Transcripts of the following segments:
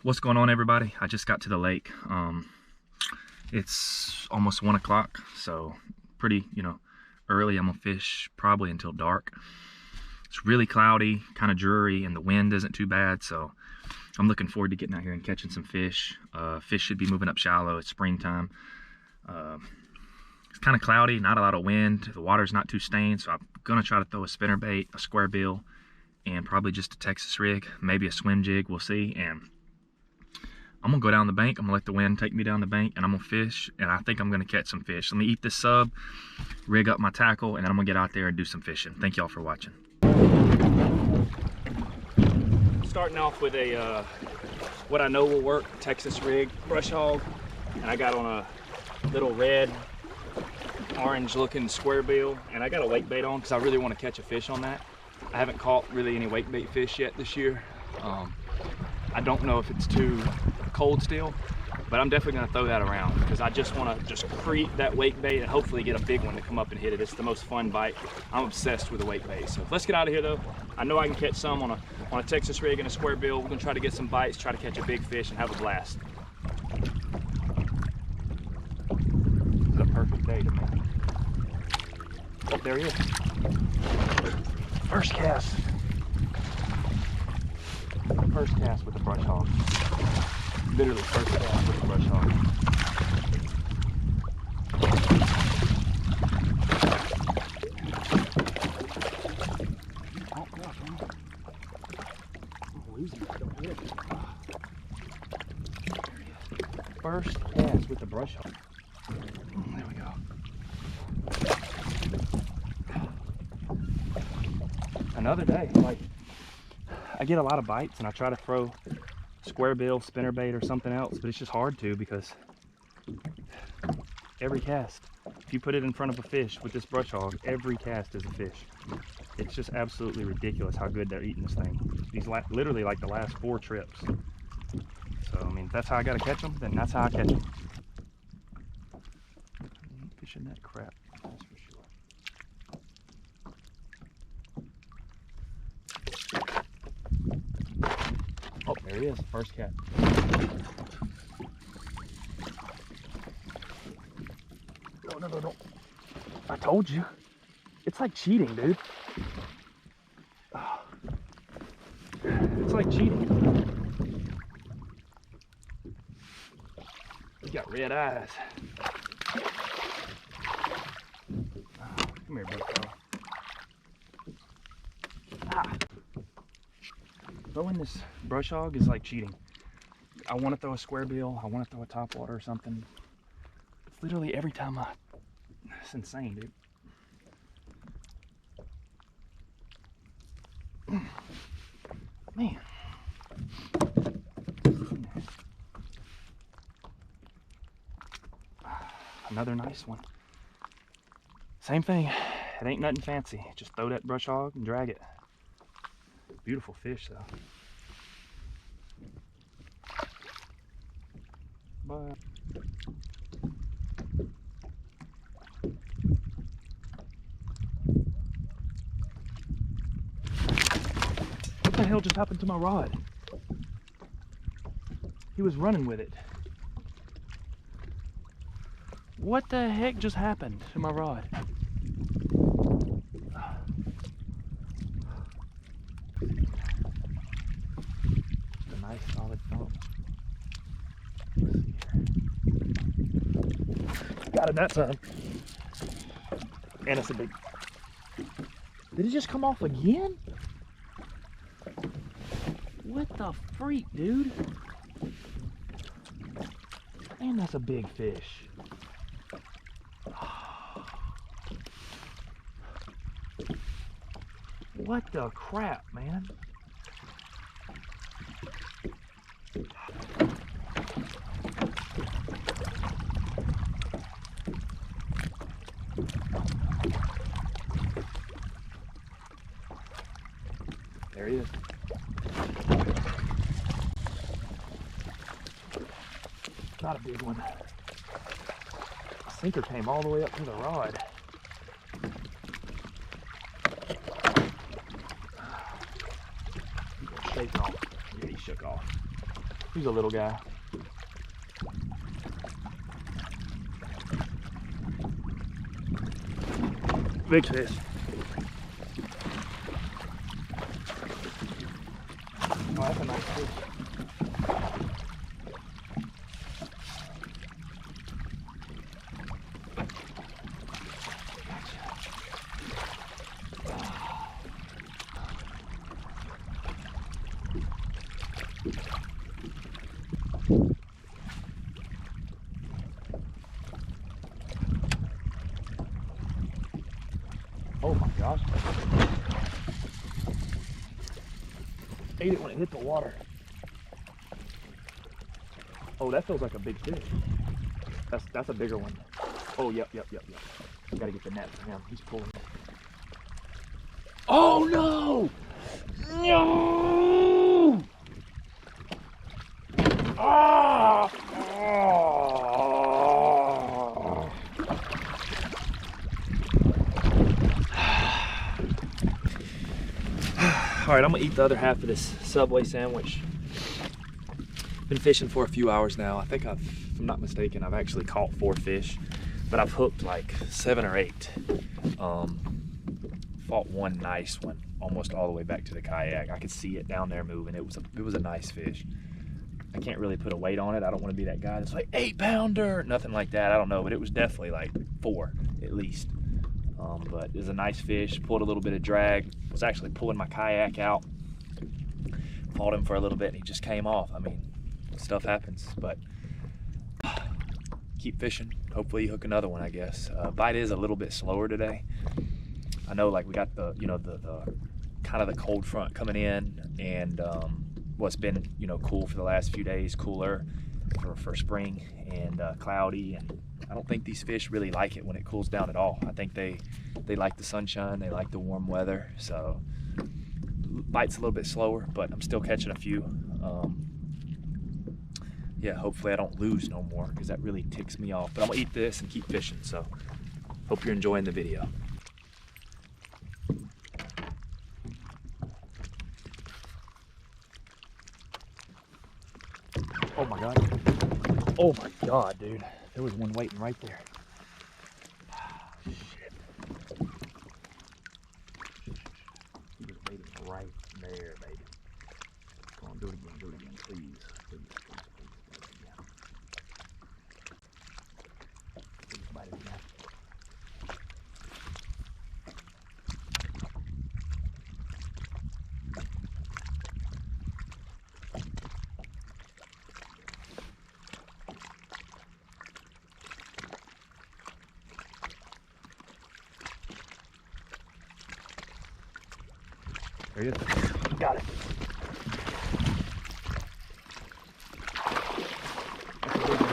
What's going on, everybody? I just got to the lake. It's almost 1 o'clock, so pretty, early. I'm gonna fish probably until dark. It's really cloudy, kind of dreary, and the wind isn't too bad, so I'm looking forward to getting out here and catching some fish. Fish should be moving up shallow. It's springtime. It's kind of cloudy, not a lot of wind. The water's not too stained, so I'm gonna try to throw a spinnerbait, a square bill, and probably just a Texas rig, maybe a swim jig. We'll see. And I'm gonna go down the bank. I'm gonna let the wind take me down the bank, and I'm gonna fish, and I think I'm gonna catch some fish. Let me eat this sub, rig up my tackle, and then I'm gonna get out there and do some fishing. Thank y'all for watching. Starting off with a what I know will work, Texas rig, Brush Hog, and I got on a little red, orange looking square bill, and I got a wake bait on because I really want to catch a fish on that. I haven't caught really any wake bait fish yet this year. I don't know if it's too cold still, but I'm definitely going to throw that around because I just want to just create that wake bait and hopefully get a big one to come up and hit it. It's the most fun bite. I'm obsessed with the wake bait. So let's get out of here though. I know I can catch some on a Texas rig and a square bill. We're going to try to get some bites, try to catch a big fish and have a blast. This is a perfect day to me. Oh, there he is. First cast. First cast with the Brush Hog. Literally first cast with the Brush Hog. Oh gosh, I'm losing it. Don't hit it. First cast with the Brush Hog. There we go. Another day. Like, I get a lot of bites and I try to throw square bill, spinnerbait, or something else, but it's just hard to because every cast, if you put it in front of a fish with this Brush Hog, every cast is a fish. It's just absolutely ridiculous how good they're eating this thing. These literally like the last 4 trips. So I mean, if that's how I gotta catch them, then that's how I catch them. Fishing that crap, that's for sure. Oh, there he is, first cat. No. I told you. It's like cheating, dude. It's like cheating. You got red eyes. Come here, big fella. Throwing this Brush Hog is like cheating. I want to throw a square bill, I want to throw a topwater or something. It's literally every time it's insane, dude. Man. Another nice one. Same thing. It ain't nothing fancy. Just throw that Brush Hog and drag it. Beautiful fish though. But what the hell just happened to my rod? He was running with it. What the heck just happened to my rod? Nice solid thump. Let's see here. Got it that time. And it's a big. Did it just come off again? What the freak, dude? Man, that's a big fish. What the crap, man? There he is. Not a big one. The sinker came all the way up to the rod. Shake off. Yeah, he shook off. He's a little guy. Big fish. Oh, that's a nice fish. Oh my gosh. Ate it when it hit the water. Oh, that feels like a big fish. That's a bigger one. Oh, yep. Gotta get the net for him. He's pulling it. Oh no! No! Ah! All right, I'm gonna eat the other half of this Subway sandwich. Been fishing for a few hours now. I think if I'm not mistaken, I've actually caught 4 fish, but I've hooked like 7 or 8. Fought one nice one almost all the way back to the kayak. I could see it down there moving. It was a nice fish. I can't really put a weight on it. I don't want to be that guy that's like 8-pounder, nothing like that. I don't know, but it was definitely like 4 at least. But it was a nice fish. Pulled a little bit of drag. Was actually pulling my kayak out. Fought him for a little bit and he just came off. I mean, stuff happens, but keep fishing. Hopefully you hook another one, I guess. Bite is a little bit slower today. I know, like, we got the, you know, the kind of the cold front coming in, and what's been, you know, cool for the last few days, cooler for spring, and cloudy, and I don't think these fish really like it when it cools down at all. I think they like the sunshine, they like the warm weather, so bite's a little bit slower, but I'm still catching a few. Yeah, hopefully I don't lose no more, because that really ticks me off. But I'm gonna eat this and keep fishing, so hope you're enjoying the video. Oh my god. Oh my god, dude. There was one waiting right there. Shit. He was waiting right there, baby. Come on, do it again, please. Please do it again. Please bite it again. There he is. Got it. That's a big one.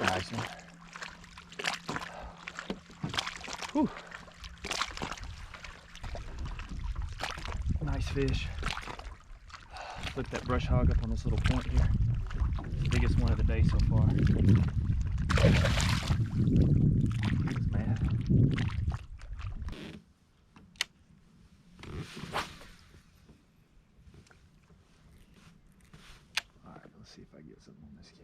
Nice one. Whew. Nice fish. Look at that brush hog up on this little point here. The biggest one of the day so far. Man. Alright, let's see if I get something on this cast.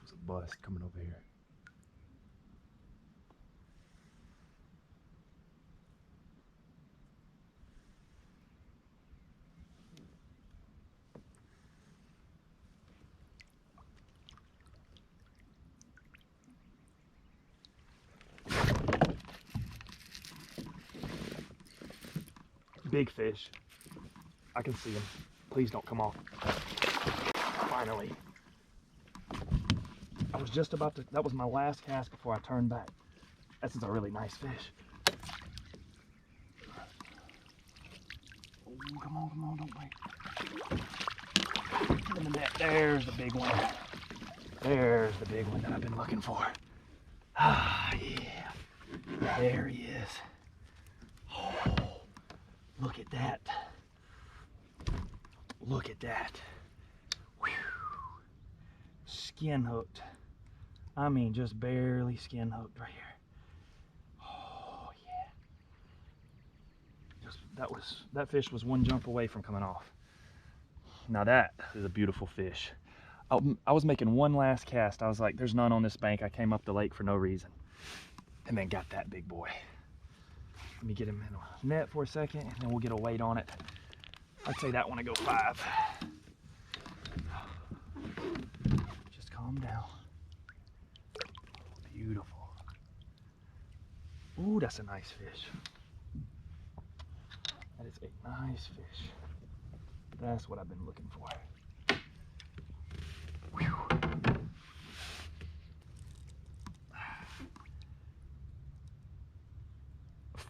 Was a bust coming over here. Big fish. I can see him. Please don't come off. Finally. I was just about to, that was my last cast before I turned back. This is a really nice fish. Oh Ooh, come on, don't wait. Get in the net. There's the big one. There's the big one that I've been looking for. Ah, yeah. There he is. Oh, look at that. Look at that. Whew. Skin hooked. I mean, just barely skin hooked right here. Oh, yeah. That fish was one jump away from coming off. Now that is a beautiful fish. I was making one last cast. I was like, there's none on this bank. I came up the lake for no reason. And then got that big boy. Let me get him in a net for a second, and then we'll get a weight on it. I'd say that one to go 5. Just calm down. Beautiful. Ooh, that's a nice fish. That is a nice fish. That's what I've been looking for. Whew.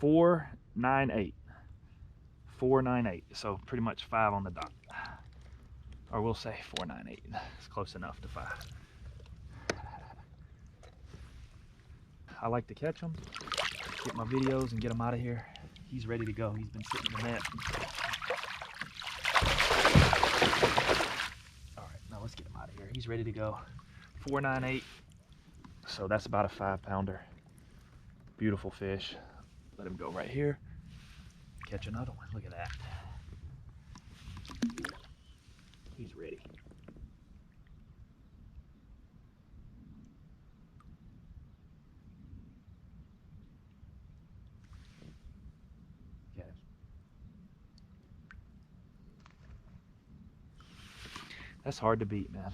$4.98. $4.98. So pretty much 5 on the dot. Or we'll say $4.98. It's close enough to 5. I like to catch them, get my videos, and get them out of here. He's ready to go. He's been sitting in the net. All right, now let's get him out of here. He's ready to go. 4.98. So that's about a 5-pounder. Beautiful fish. Let him go right here. Catch another one. Look at that. He's ready. Get him. That's hard to beat, man.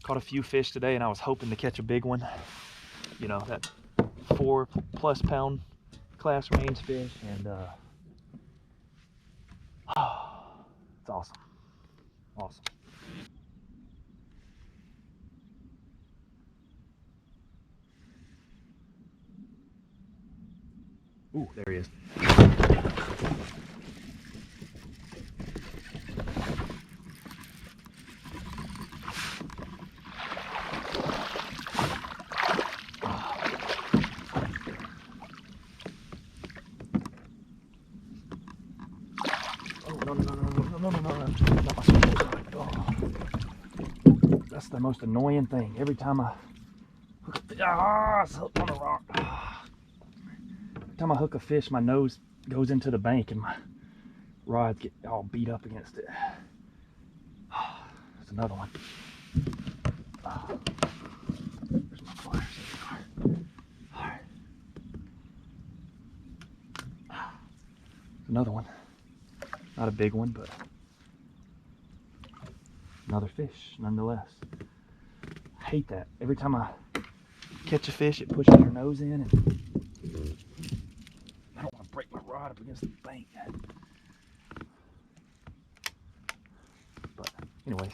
Caught a few fish today, and I was hoping to catch a big one. You know, that 4+ pound class range fish, and it's awesome. Awesome. Ooh, there he is. No, not my sword. Oh. That's the most annoying thing. Every time I hook it's hooked on the rock. Every time I hook a fish, my nose goes into the bank and my rods get all beat up against it. There's another one. Where's my pliers? There they are. All right. Another one. Not a big one, but another fish nonetheless. I hate that. Every time I catch a fish, it pushes your nose in, and I don't want to break my rod up against the bank. But anyways.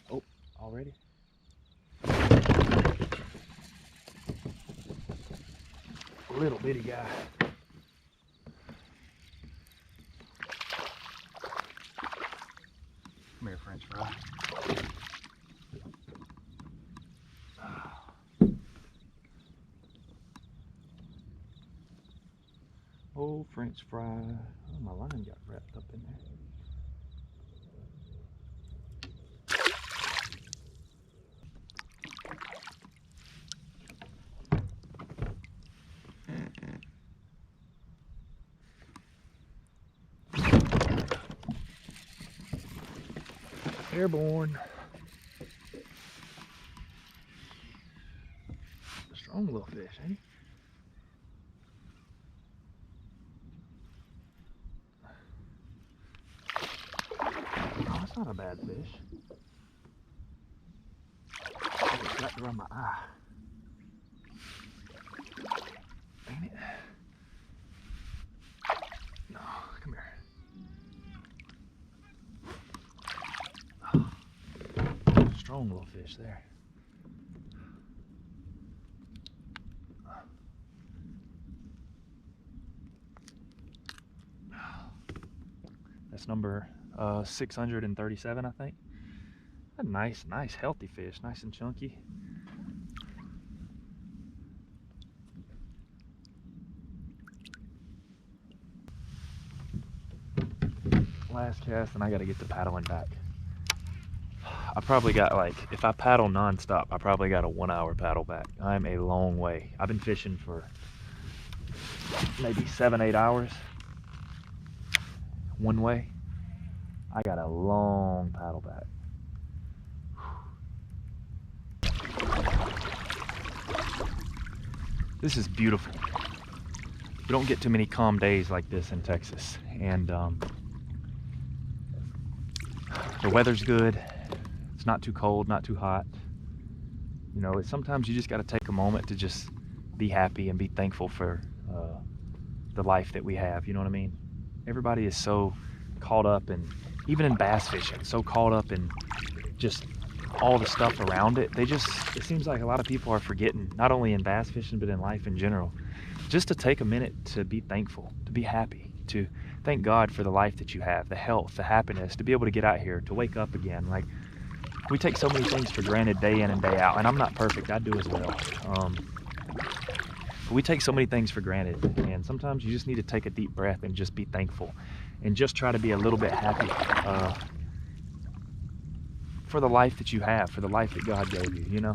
Oh, already? Little bitty guy. Come here, French fry. Oh, French fry. Oh, my line got wrapped up in there. Airborne. Strong little fish, ain't he? Oh, that's not a bad fish. I just got around my eye. Ain't it? No, come here. Oh, strong little fish there. That's number 637, I think. A nice healthy fish, nice and chunky. Last cast, and I gotta get to paddling back. I probably got, like, if I paddle non-stop, I probably got a 1 hour paddle back. I'm a long way. I've been fishing for maybe 7-8 hours one way. I got a long paddle back. This is beautiful. We don't get too many calm days like this in Texas, and the weather's good. It's not too cold, not too hot. You know, sometimes you just got to take a moment to just be happy and be thankful for the life that we have. You know what I mean? Everybody is so caught up, and even in bass fishing, so caught up in just all the stuff around it. It seems like a lot of people are forgetting, not only in bass fishing, but in life in general, just to take a minute to be thankful, to be happy, to thank God for the life that you have, the health, the happiness, to be able to get out here, to wake up again. Like, we take so many things for granted day in and day out, and I'm not perfect, I do as well. But we take so many things for granted, and sometimes you just need to take a deep breath and just be thankful, and just try to be a little bit happy for the life that you have, for the life that God gave you, you know?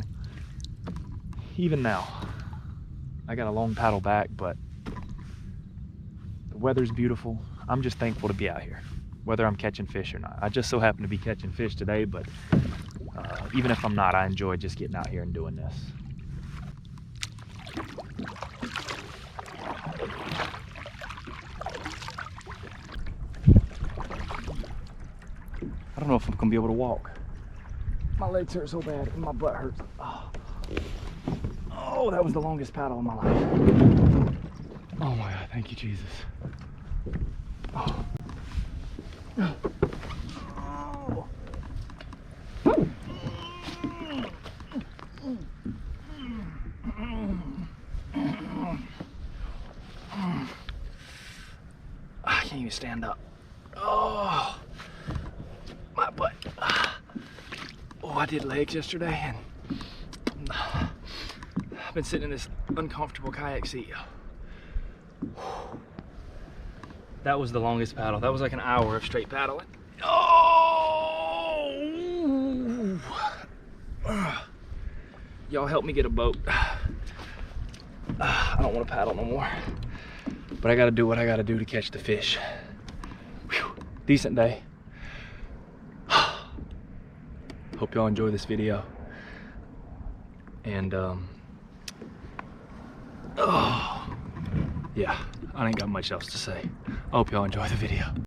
Even now, I got a long paddle back, but the weather's beautiful. I'm just thankful to be out here, whether I'm catching fish or not. I just so happen to be catching fish today, but even if I'm not, I enjoy just getting out here and doing this. I don't know if I'm gonna be able to walk. My legs hurt so bad and my butt hurts. Oh, that was the longest paddle of my life. Oh my God, thank you, Jesus. Oh. I can't even stand up. Oh, my butt. Oh, I did legs yesterday, and I've been sitting in this uncomfortable kayak seat. That was the longest paddle. That was like an hour of straight paddling. Oh! Y'all help me get a boat. I don't want to paddle no more, but I got to do what I got to do to catch the fish. Whew. Decent day. Hope y'all enjoy this video. And yeah, I ain't got much else to say. I hope y'all enjoy the video.